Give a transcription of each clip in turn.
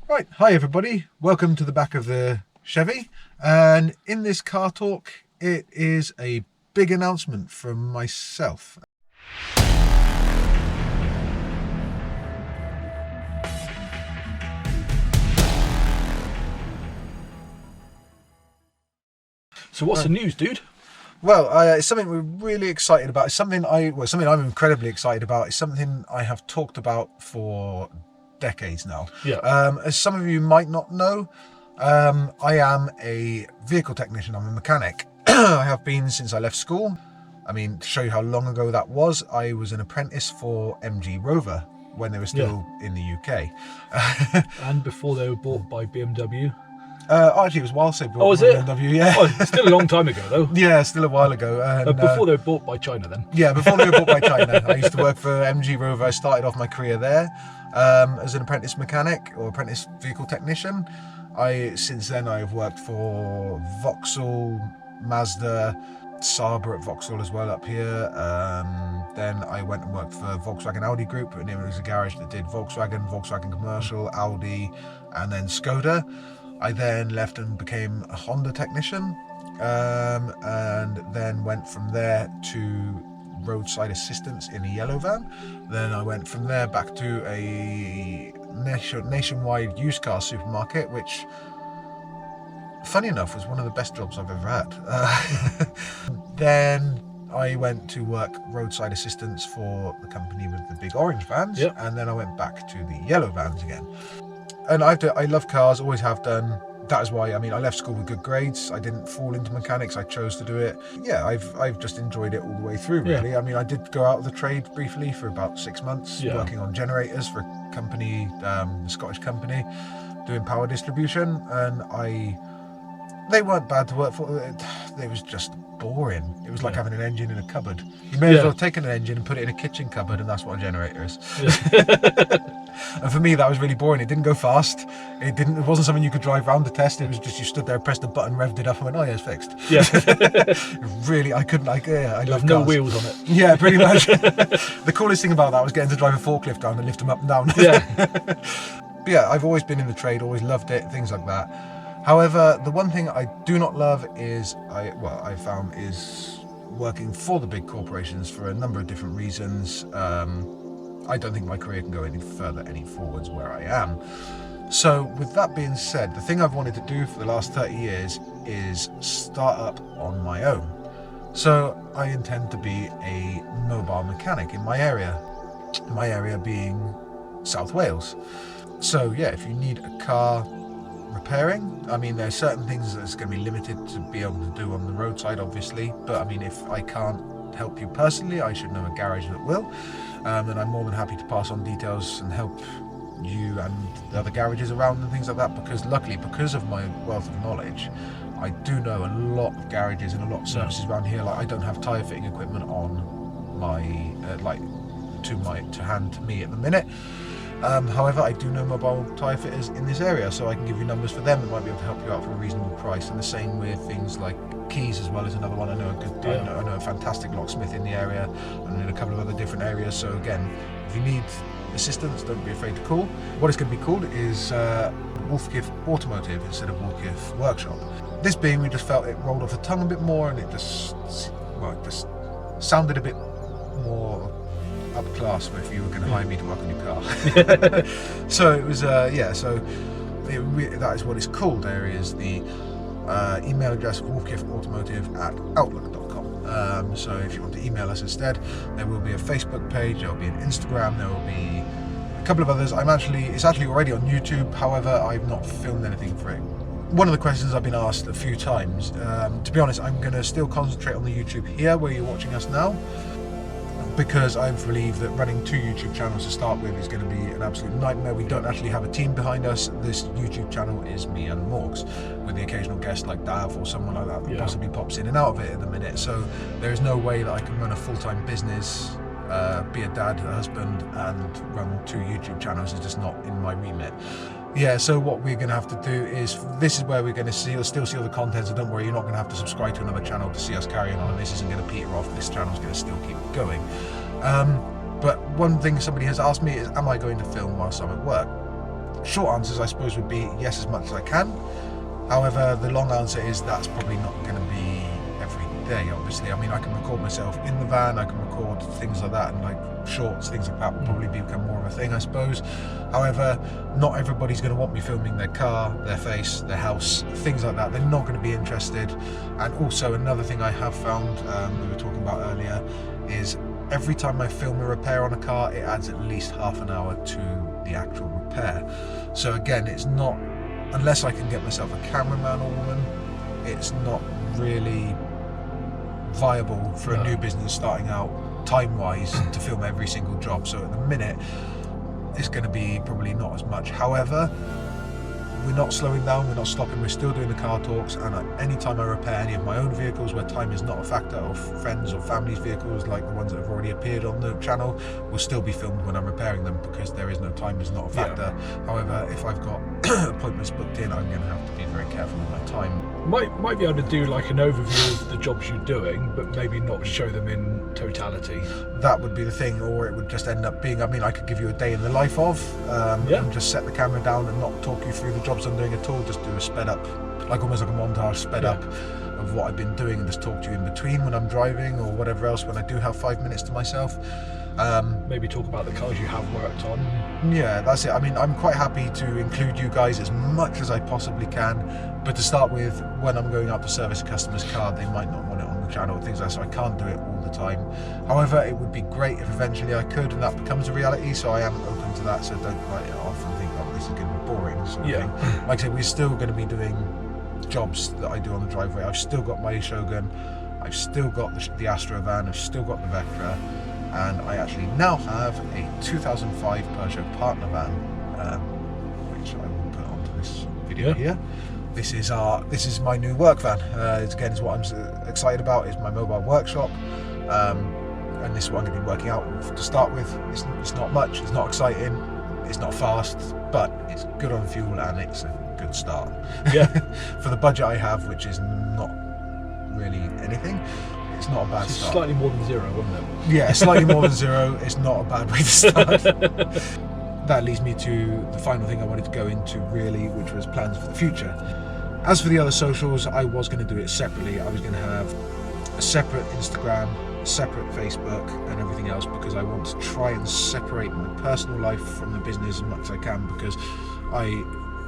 Right, hi everybody, welcome to the back of the Chevy, and in this car talk it is a big announcement from myself. So what's the news, dude? Well, it's something we're really excited about. It's something I'm incredibly excited about. It's something I have talked about for decades now. Yeah. As some of you might not know, I am a vehicle technician. I'm a mechanic. I have been since I left school. I mean, to show you how long ago that was, I was an apprentice for MG Rover when they were still in the UK. And before they were bought by BMW. Actually, it was whilst they bought Oh, was it? BMW, yeah. Oh, it's still a long time ago, though. Yeah, still a while ago. And, before they were bought by China, then. Yeah, before they were bought by China. I used to work for MG Rover. I started off my career there as an apprentice mechanic or apprentice vehicle technician. Since then, I've worked for Vauxhall, Mazda, Sabre at Vauxhall as well up here. Then I went and worked for Volkswagen Audi Group, and it was a garage that did Volkswagen Commercial, Audi, and then Skoda. I then left and became a Honda technician, and then went from there to roadside assistance in a yellow van. Then I went from there back to a nationwide used car supermarket, which, funny enough, was one of the best jobs I've ever had. Then I went to work roadside assistance for the company with the big orange vans, and then I went back to the yellow vans again. And I love cars, always have done. That is why, I left school with good grades. I didn't fall into mechanics, I chose to do it. Yeah, I've just enjoyed it all the way through, really. I did go out of the trade briefly for about 6 months, working on generators for a company, a Scottish company, doing power distribution. And they weren't bad to work for. It was just boring. It was like having an engine in a cupboard. You may as well have taken an engine and put it in a kitchen cupboard, and that's what a generator is. And for me, that was really boring. It didn't go fast. It wasn't something you could drive around to test. It was just you stood there, pressed a button, revved it up, and went, "Oh yeah, it's fixed." Yeah. Really, I couldn't. I love no cars. wheels on it. Yeah, pretty much. The coolest thing about that was getting to drive a forklift down and lift them up and down. Yeah. But yeah, I've always been in the trade, always loved it, things like that. However, the one thing I do not love is I found is working for the big corporations for a number of different reasons. I don't think my career can go any further, any forwards where I am. So with that being said, the thing I've wanted to do for the last 30 years is start up on my own. So I intend to be a mobile mechanic in my area being South Wales. So yeah, if you need a car repairing, there are certain things that's going to be limited to be able to do on the roadside, obviously, but if I can't help you personally, I should know a garage that will, and I'm more than happy to pass on details and help you and the other garages around and things like that, because luckily, because of my wealth of knowledge, I do know a lot of garages and a lot of services around here. Like, I don't have tyre fitting equipment on my to hand to me at the minute. However, I do know mobile tyre fitters in this area, so I can give you numbers for them that might be able to help you out for a reasonable price. And the same with things like keys as well as another one. I know I know a fantastic locksmith in the area, and in a couple of other different areas. So again, if you need assistance, don't be afraid to call. What it's going to be called is Wolf Kiff Automotive instead of Wolf Kiff Workshop. This being, we just felt it rolled off the tongue a bit more, and it just sounded a bit more up class if you were going to hire me to work on your car. So it was that is what it's called. There is the email address wolfkiffautomotive@outlook.com. So if you want to email us instead, there will be a Facebook page, there will be an Instagram, there will be a couple of others. It's actually already on YouTube, however I've not filmed anything for it. One of the questions I've been asked a few times, to be honest, I'm going to still concentrate on the YouTube here where you're watching us now, because I believe that running 2 YouTube channels to start with is going to be an absolute nightmare. We don't actually have a team behind us. This YouTube channel is me and Morgs, with the occasional guest like Dav or someone like that that possibly pops in and out of it at the minute. So there is no way that I can run a full-time business, be a dad, a husband, and run 2 YouTube channels. It's just not in my remit. Yeah, so what we're going to have to do is, this is where we're going to still see all the content, so don't worry, you're not going to have to subscribe to another channel to see us carrying on, and this isn't going to peter off. This channel's going to still keep going. But one thing somebody has asked me is, am I going to film whilst I'm at work? short answers, I suppose, would be yes, as much as I can. However, the long answer is that's probably not going to be every day, obviously. I mean, I can record myself in the van, I can record things like that, and like shorts, things like that will probably become more of a thing, I suppose. However, not everybody's going to want me filming their car, their face, their house, things like that. They're not going to be interested. And also another thing I have found, we were talking about earlier, is every time I film a repair on a car, it adds at least half an hour to the actual repair. So again, it's not, unless I can get myself a cameraman or woman, it's not really viable for a new business starting out time-wise to film every single job. So at the minute, it's going to be probably not as much. However, we're not slowing down, we're not stopping, we're still doing the car talks, and any time I repair any of my own vehicles where time is not a factor, or friends or family's vehicles like the ones that have already appeared on the channel, will still be filmed when I'm repairing them, because there is no time is not a factor. However, if I've got appointments booked in, I'm going to have to be very careful with my time. Might be able to do like an overview of the jobs you're doing, but maybe not show them in totality. That would be the thing, or it would just end up being, I mean, I could give you a day in the life of, and just set the camera down and not talk you through the jobs I'm doing at all, just do a sped up, like almost like a montage sped up of what I've been doing, and just talk to you in between when I'm driving or whatever else, when I do have 5 minutes to myself. Maybe talk about the cars you have worked on. Yeah, that's it. I mean, I'm quite happy to include you guys as much as I possibly can, but to start with, when I'm going out to service a customer's car, they might not want it on the channel, things like that, so I can't do it all the time. However, it would be great if eventually I could, and that becomes a reality, so I am open to that, so don't write it off and think, oh, this is going to be boring, sort of thing. Like I said, we're still going to be doing jobs that I do on the driveway. I've still got my Shogun, I've still got the Astro van, I've still got the Vectra, and I actually now have a 2005 Peugeot partner van, which I will put onto this video here. This is my new work van. Again, is what I'm excited about, is my mobile workshop, and this is what I'm going to be working out with to start with. It's not much, it's not exciting, it's not fast, but it's good on fuel and it's a good start. For the budget I have, which is not really anything, it's not a bad start. Slightly more than zero, wasn't it? Yeah, slightly more than zero. It's not a bad way to start. That leads me to the final thing I wanted to go into, really, which was plans for the future. As for the other socials, I was going to do it separately. I was going to have a separate Instagram, a separate Facebook, and everything else, because I want to try and separate my personal life from the business as much as I can, because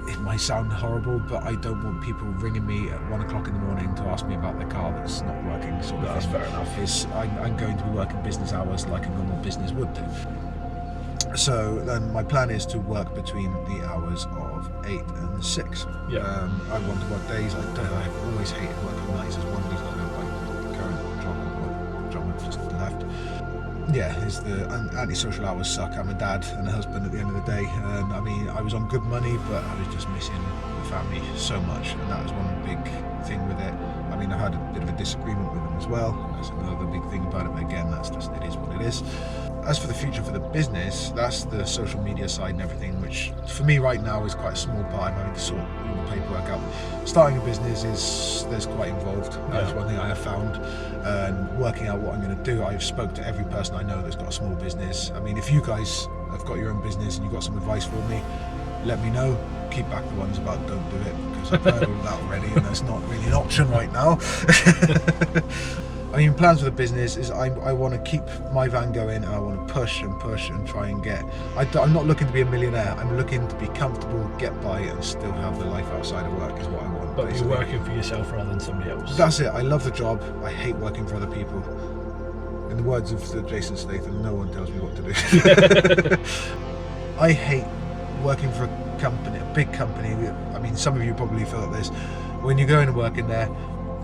it might sound horrible, but I don't want people ringing me at 1 o'clock in the morning to ask me about their car that's not working. Sort of that's fair enough. I'm going to be working business hours like a normal business would do. So then my plan is to work between the hours of 8 and 6. I want to work days. I've always hated working nights. As one reason I don't like the current job, or job I've just left. Yeah, the antisocial hours suck. I'm a dad and a husband at the end of the day, and I mean, I was on good money, but I was just missing the family so much, and that was one big thing with it. I mean, I had a bit of a disagreement with them as well. That's another big thing about it, but again, that's just, it is what it is. As for the future for the business, that's the social media side and everything, which for me right now is quite a small part. I'm having to sort all the paperwork out. Starting a business there's quite involved. That's one thing I have found. And working out what I'm going to do, I've spoke to every person I know that's got a small business. I mean, if you guys have got your own business and you've got some advice for me, let me know. Keep back the ones about don't do it, because I've heard all of that already, and that's not really an option right now. I mean, plans for the business is I want to keep my van going, and I want to push and try and get. I'm not looking to be a millionaire. I'm looking to be comfortable, get by, and still have the life outside of work is what I want. But basically, you're working for yourself rather than somebody else. That's it. I love the job. I hate working for other people. In the words of Jason Statham, no one tells me what to do. I hate working for a company, a big company. I mean, some of you probably felt this. When you go in and work in there,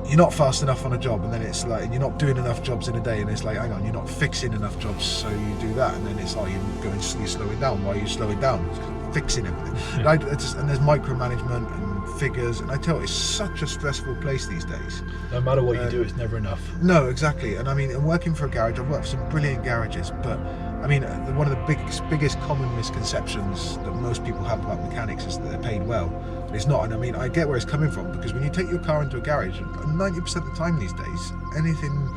you're not fast enough on a job, and then it's like, and you're not doing enough jobs in a day, and it's like, hang on, you're not fixing enough jobs, so you do that, and then it's like, you're slowing down. Why are you slowing down? Fixing everything. And there's micromanagement and figures, and I tell you, it's such a stressful place these days. No matter what you do, it's never enough. No, exactly. And I mean, and working for a garage, I've worked for some brilliant garages, but I mean, one of the biggest common misconceptions that most people have about mechanics is that they're paid well. But it's not, and I mean, I get where it's coming from, because when you take your car into a garage, 90% of the time these days, anything,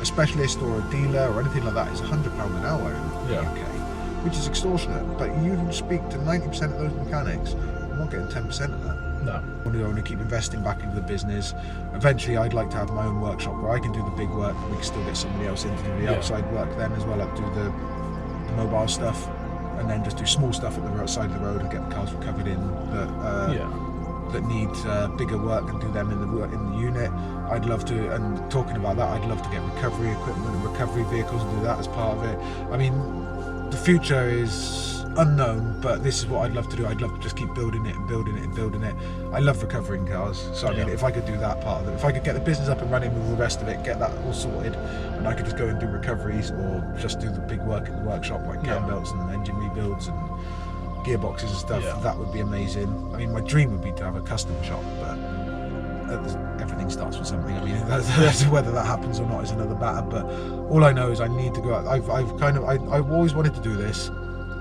a specialist or a dealer or anything like that is £100 an hour in the UK. which is extortionate. But you speak to 90% of those mechanics, I'm not getting 10% of that. No. I want to keep investing back into the business. Eventually, I'd like to have my own workshop where I can do the big work. We can still get somebody else in to do the outside work then as well, like do the mobile stuff, and then just do small stuff at the side of the road and get the cars recovered in that need bigger work and do them in the unit. I'd love to, and talking about that, I'd love to get recovery equipment and recovery vehicles and do that as part of it. I mean, the future is unknown, but this is what I'd love to do. I'd love to just keep building it and building it and building it. I love recovering cars, so I mean, if I could do that part of it, if I could get the business up and running with all the rest of it, get that all sorted, and I could just go and do recoveries or just do the big work in the workshop, like cam belts and engine rebuilds and gearboxes and stuff, that would be amazing. I mean, my dream would be to have a custom shop, but everything starts with something. I mean, that's whether that happens or not is another matter, but all I know is I need to go out. I've always wanted to do this,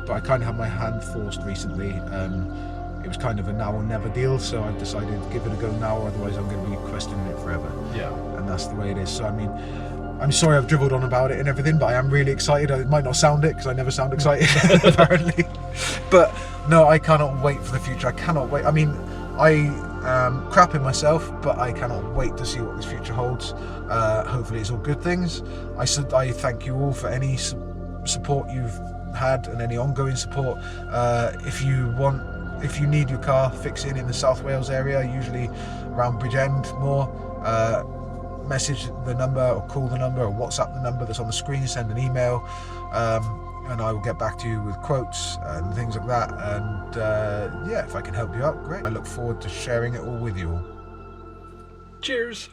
but I kind of had my hand forced recently. It was kind of a now or never deal, so I've decided to give it a go now, otherwise I'm going to be questioning it forever. Yeah. And that's the way it is. So I mean, I'm sorry I've dribbled on about it and everything, but I am really excited. It might not sound it, because I never sound excited, apparently. But no, I cannot wait for the future. I cannot wait. I mean, I am crapping myself, but I cannot wait to see what this future holds. Hopefully it's all good things. I thank you all for any support you've had and any ongoing support. If you need your car fixing in the South Wales area, usually around Bridgend more, message the number or call the number or WhatsApp the number that's on the screen, send an email, and I will get back to you with quotes and things like that. And if I can help you out, great. I look forward to sharing it all with you all. Cheers.